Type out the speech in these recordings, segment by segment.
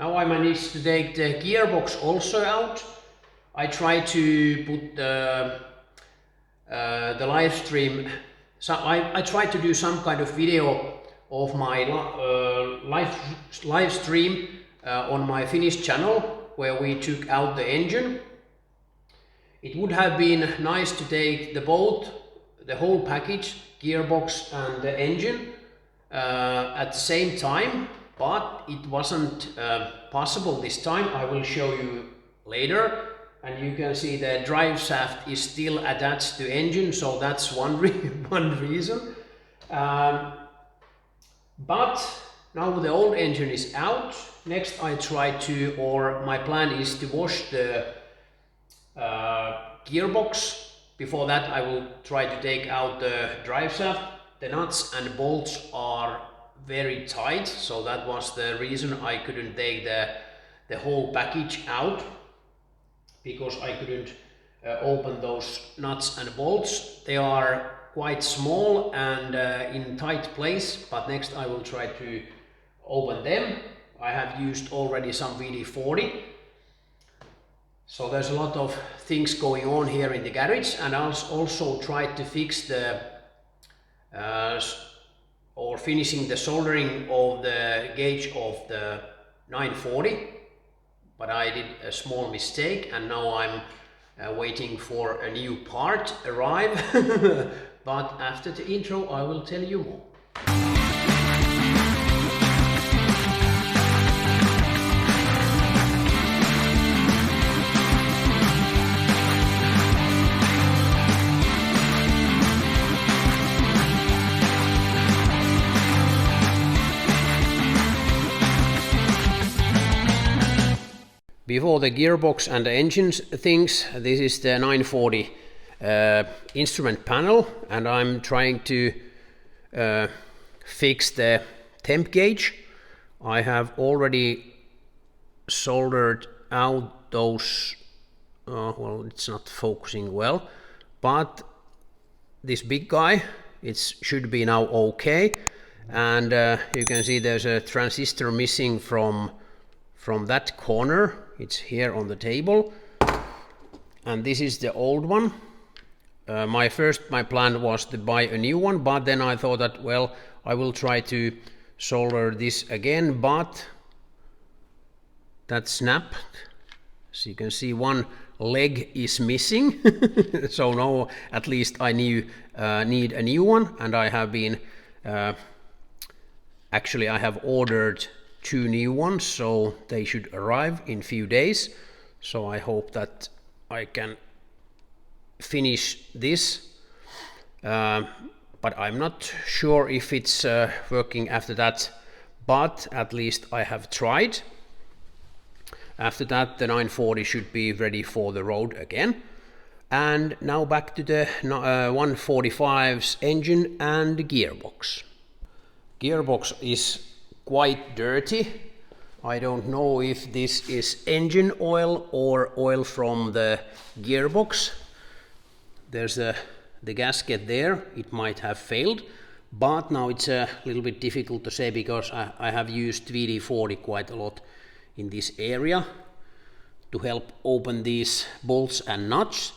Now I managed to take the gearbox also out. I tried to put the live stream. So I tried to do some kind of video of my live stream on my Finnish channel where we took out the engine. It would have been nice to take the whole package, gearbox and the engine at the same time, but it wasn't possible this time. I will show you later, and you can see the drive shaft is still attached to engine, so that's one reason. But now the old engine is out. Next I try to, or my plan is to wash the gearbox. Before that I will try to take out the drive shaft. The nuts and bolts are very tight, so that was the reason I couldn't take the whole package out, because I couldn't open those nuts and bolts. They are quite small and in tight place, but next I will try to open them. I have used already some VD40. So there's a lot of things going on here in the garage, and I also tried to fix the or finishing the soldering of the gauge of the 940, but I did a small mistake, and now I'm waiting for a new part arrive. But after the intro I will tell you more. Before the gearbox and the engines things, this is the 940 instrument panel, and I'm trying to fix the temp gauge. I have already soldered out those, well, it's not focusing well, but this big guy, it should be now okay, and you can see there's a transistor missing from that corner. It's here on the table, and this is the old one. My plan was to buy a new one, but then I thought that, well, I will try to solder this again, but that snapped. So you can see one leg is missing. So now at least I need a new one, and I have been actually I have ordered 2 new ones, so they should arrive in few days. So I hope that I can finish this, but I'm not sure if it's working after that, but at least I have tried. After that the 940 should be ready for the road again. And now back to the 145's engine and gearbox. Gearbox is quite dirty. I don't know if this is engine oil or oil from the gearbox. There's the gasket there, it might have failed, but now it's a little bit difficult to say, because I have used VD40 quite a lot in this area to help open these bolts and nuts,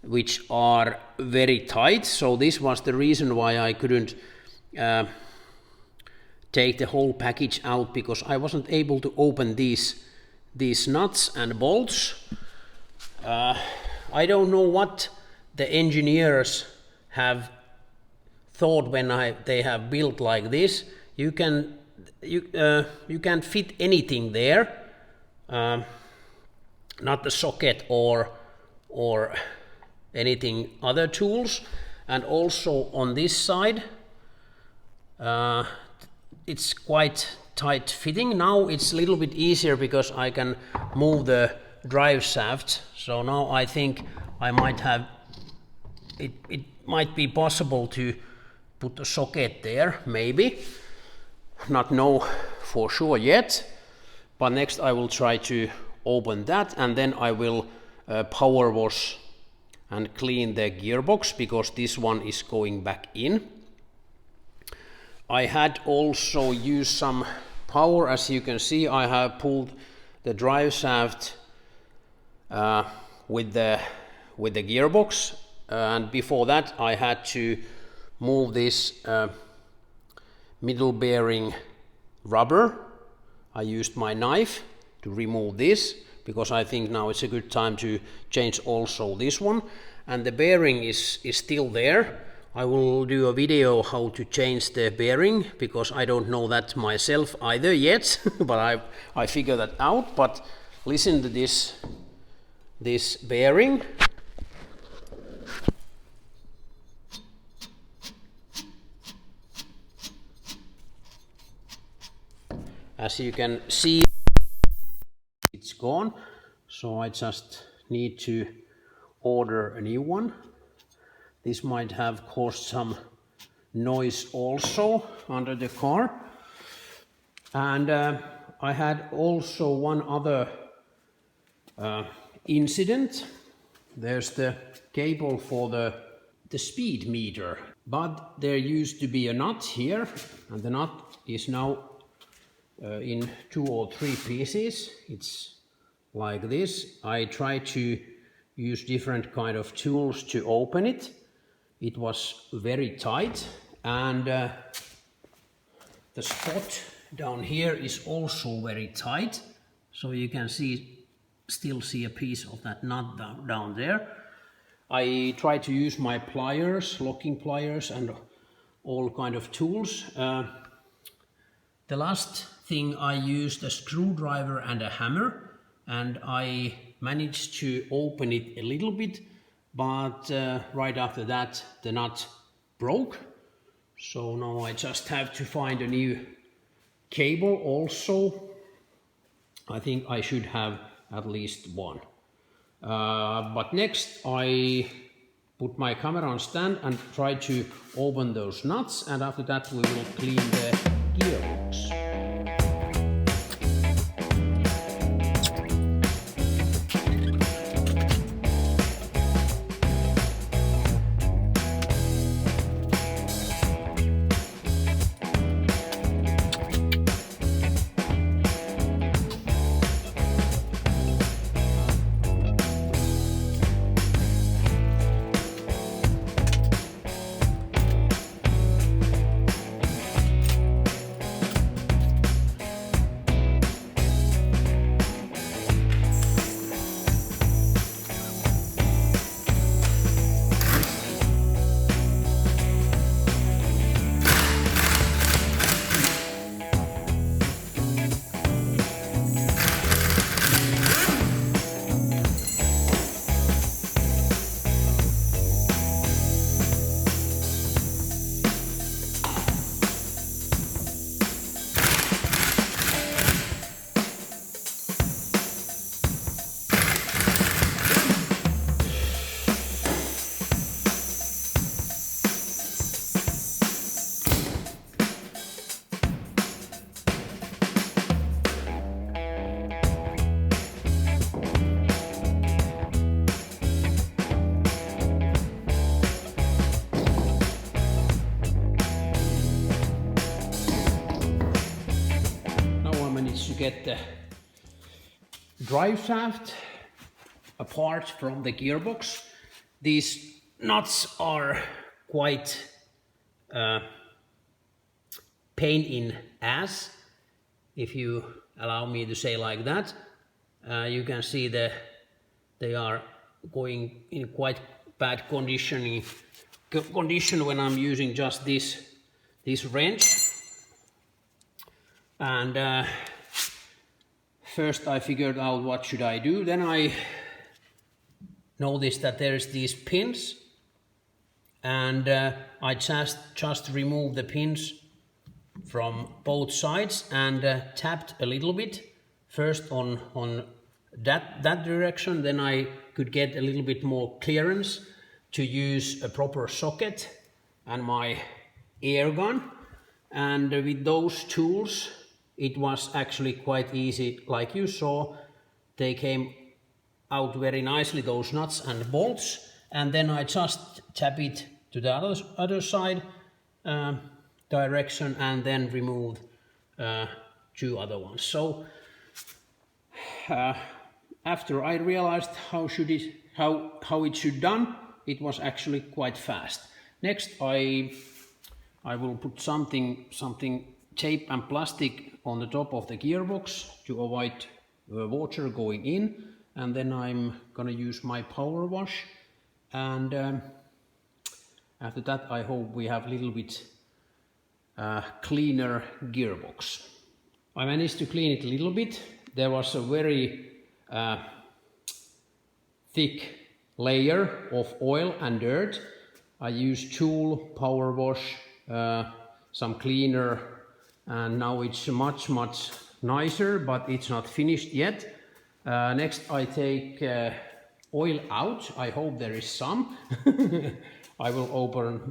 which are very tight. So this was the reason why I couldn't take the whole package out, because I wasn't able to open these nuts and bolts. I don't know what the engineers have thought when they have built like this. You can't fit anything there, not the socket or anything other tools. And also on this side, it's quite tight fitting. Now it's a little bit easier because I can move the drive shaft. So now I think I might have it might be possible to put a socket there, maybe. Not know for sure yet, but next I will try to open that, and then I will power wash and clean the gearbox, because this one is going back in. I had also used some power. As you can see, I have pulled the drive shaft with the gearbox, and before that I had to move this middle bearing rubber. I used my knife to remove this because I think now it's a good time to change also this one, and the bearing is still there. I will do a video how to change the bearing because I don't know that myself either yet, but I figure that out. But listen to this bearing. As you can see, it's gone, so I just need to order a new one. This might have caused some noise also under the car. And I had also one other incident. There's the cable for the speed meter, but there used to be a nut here, and the nut is now in 2 or 3 pieces. It's like this. I tried to use different kind of tools to open it. It was very tight, and the spot down here is also very tight, so you can still see a piece of that nut down there. I tried to use my pliers, locking pliers, and all kind of tools. The last thing I used a screwdriver and a hammer, and I managed to open it a little bit, but right after that the nut broke. So now I just have to find a new cable also. I think I should have at least one. But next I put my camera on stand and try to open those nuts, and after that we will clean the gearbox. Get the drive shaft apart from the gearbox. These nuts are quite pain in ass, if you allow me to say like that. You can see they are going in quite bad condition when I'm using just this wrench. And first I figured out what should I do. Then I noticed that there's these pins, and I just removed the pins from both sides and tapped a little bit first on that direction. Then I could get a little bit more clearance to use a proper socket and my air gun, and with those tools it was actually quite easy. Like you saw, they came out very nicely, those nuts and bolts, and then I just tap it to the other side direction and then removed 2 other ones. So after I realized how it should done, it was actually quite fast. Next I will put something tape and plastic on the top of the gearbox to avoid water going in, and then I'm gonna use my power wash, and after that I hope we have a little bit cleaner gearbox. I managed to clean it a little bit. There was a very thick layer of oil and dirt. I used tool, power wash, some cleaner, and now it's much nicer, but it's not finished yet. Next I take oil out. I hope there is some. I will open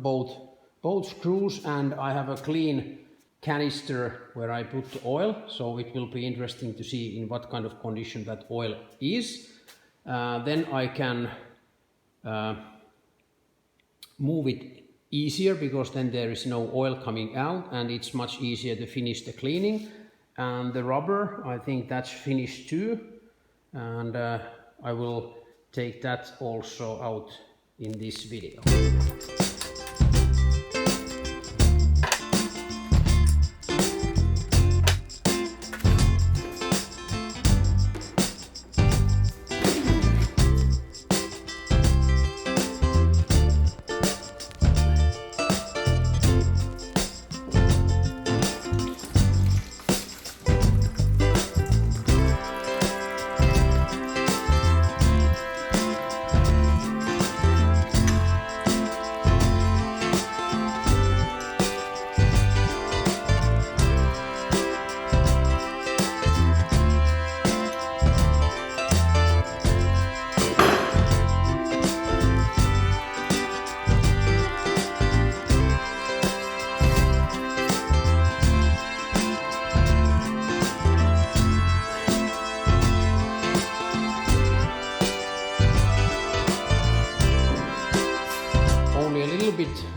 both screws, and I have a clean canister where I put the oil, so it will be interesting to see in what kind of condition that oil is. Then I can move it easier, because then there is no oil coming out and it's much easier to finish the cleaning. And the rubber, I think that's finished too, and I will take that also out in this video.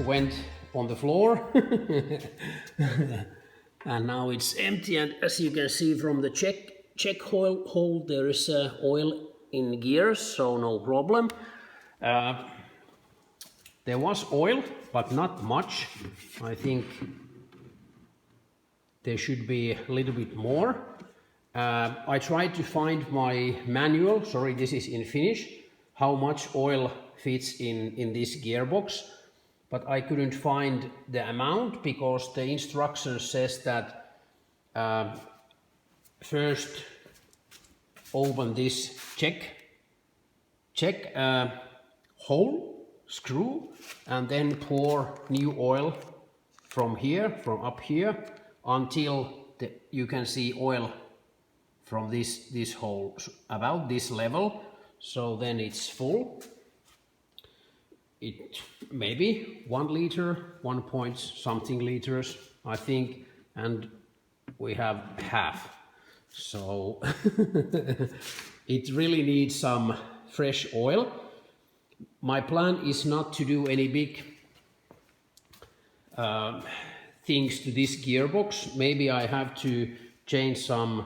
Went on the floor and now it's empty, and as you can see from the check hole there is oil in gears, so no problem. There was oil, but not much. I think there should be a little bit more. I tried to find my manual, sorry, this is in Finnish, how much oil fits in this gearbox. But I couldn't find the amount, because the instruction says that first open this check hole screw, and then pour new oil from up here until you can see oil from this hole about this level. So then it's full. It maybe 1 liter, 1 point something liters, I think, and we have half. So it really needs some fresh oil. My plan is not to do any big things to this gearbox. Maybe I have to change some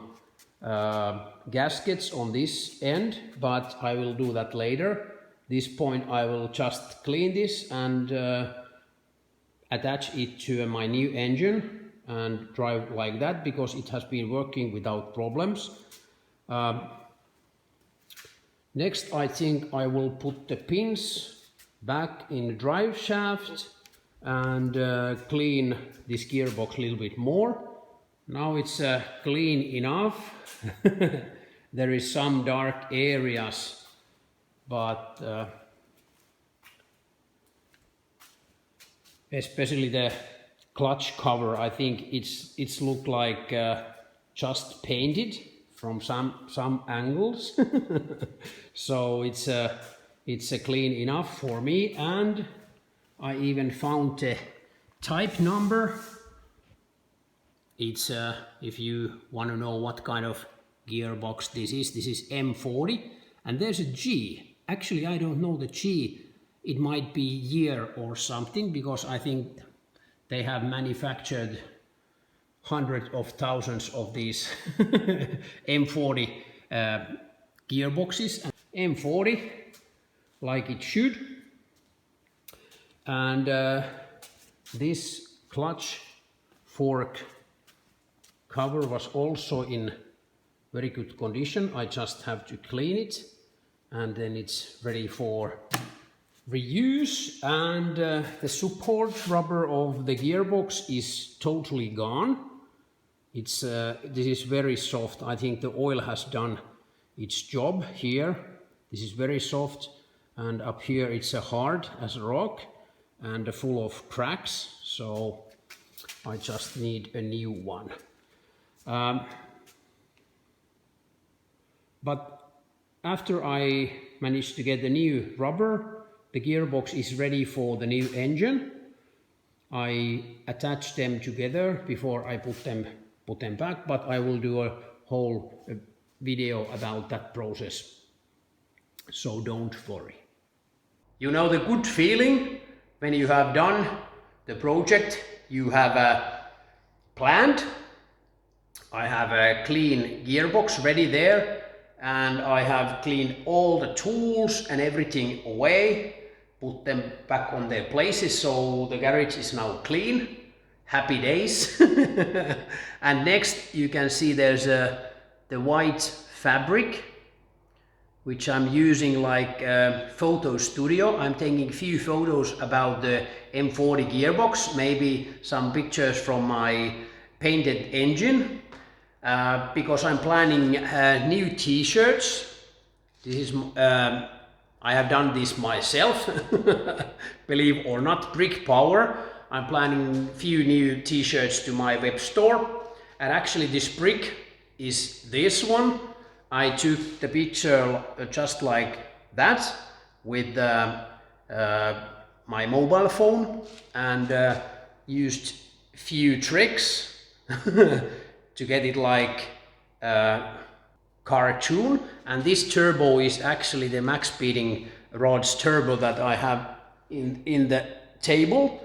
gaskets on this end, but I will do that later. This point I will just clean this and attach it to my new engine and drive like that, because it has been working without problems. Next I think I will put the pins back in the drive shaft and clean this gearbox a little bit more. Now it's clean enough. There is some dark areas, but especially the clutch cover, I think it's looked like just painted from some angles. So it's clean enough for me, and I even found the type number. It's if you want to know what kind of gearbox this is M40, and there's a G. Actually, I don't know the G. It might be year or something, because I think they have manufactured hundreds of thousands of these M40 gearboxes. M40 like it should, and this clutch fork cover was also in very good condition. I just have to clean it and then it's ready for reuse. And the support rubber of the gearbox is totally gone. It's this is very soft. I think the oil has done its job here. This is very soft, and up here it's hard as a rock and full of cracks, so I just need a new one. But after I managed to get the new rubber, the gearbox is ready for the new engine. I attached them together before I put them back, but I will do a whole video about that process, so don't worry. You know the good feeling when you have done the project you have planned. I have a clean gearbox ready there, and I have cleaned all the tools and everything away, put them back on their places, so the garage is now clean. Happy days. And next you can see there's the white fabric, which I'm using like photo studio. I'm taking few photos about the M40 gearbox, maybe some pictures from my painted engine, because I'm planning new t-shirts. This is I have done this myself, believe or not, Brick Power. I'm planning few new t-shirts to my web store, and actually this brick is this one. I took the picture just like that with my mobile phone, and used few tricks to get it like cartoon. And this turbo is actually the max speeding rods turbo that I have in the table.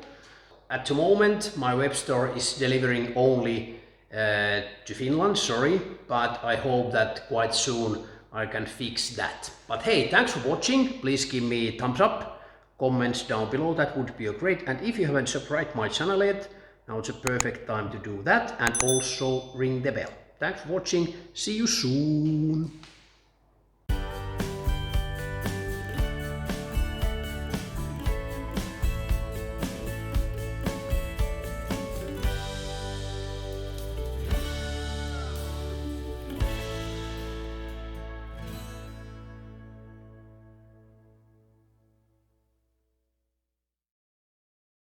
At the moment my web store is delivering only to Finland, sorry, but I hope that quite soon I can fix that. But hey, thanks for watching. Please give me a thumbs up, comments down below, that would be great. And if you haven't subscribed my channel yet, now it's a perfect time to do that, and also ring the bell. Thanks for watching, see you soon.